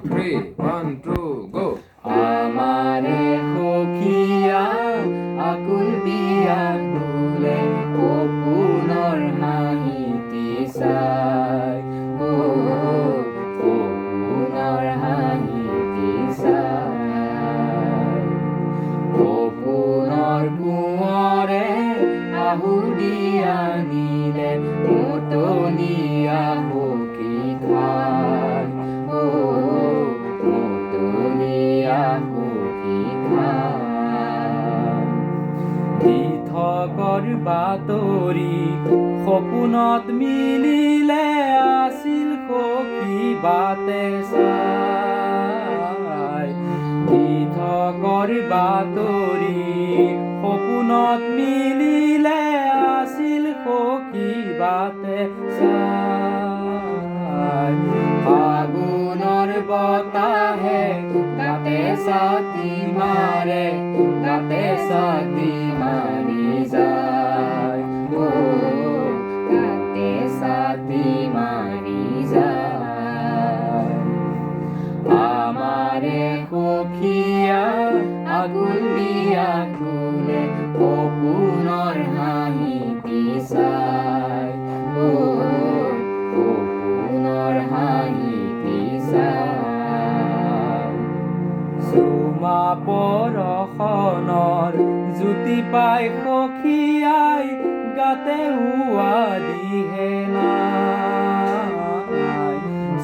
three, 1, 2, go. আমাৰে সখীয়া আকুল বিয়া তোলে সপোনৰ হাঁহিটি চাই সপোনৰ হাঁহিটি চাই সপোনৰ কোঁৱৰে আহুৰি আনিলে মতলীয়া সখী খাই মতলীয়া সখী খাই দিঠকৰ বাতৰি সপোনত মিলিলে আছিল সখী বাটে চাই দিঠকৰ বাতৰি সপোনত মিলিলে আছিল সখী বাটে চাই ফাগুনৰ বতাহে গাতে ছাতি মাৰে গাতে ছাতি মাৰি যায় গাতে ছাতি মাৰি যায় আমাৰে সখীয়া আগুল বিয়া তোলে সপোনৰ হাঁহিটি চাই সপোনৰ হাঁহিটি চাই চুমা পৰশনৰ জ্যোতি পাই সখীয়াই গাতে উৱা দিহে নাই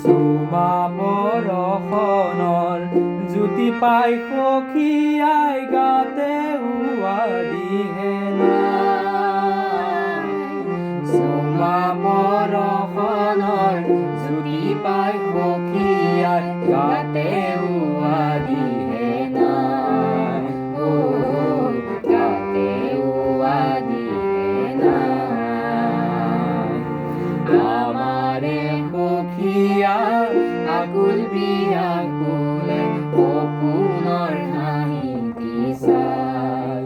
চুমা পৰশনৰ জ্যোতি পাই সখীয়াই গাতে উৱা দিহে নাই চুমা পৰশনৰ জ্যোতি পাই সখীয়াই গাতে উৱা দিহে নাই গাতে উৱা দিহে নাই আমাৰে সখীয়া আকুল বিয়া তোলে সপোনৰ হাঁহিটি চাই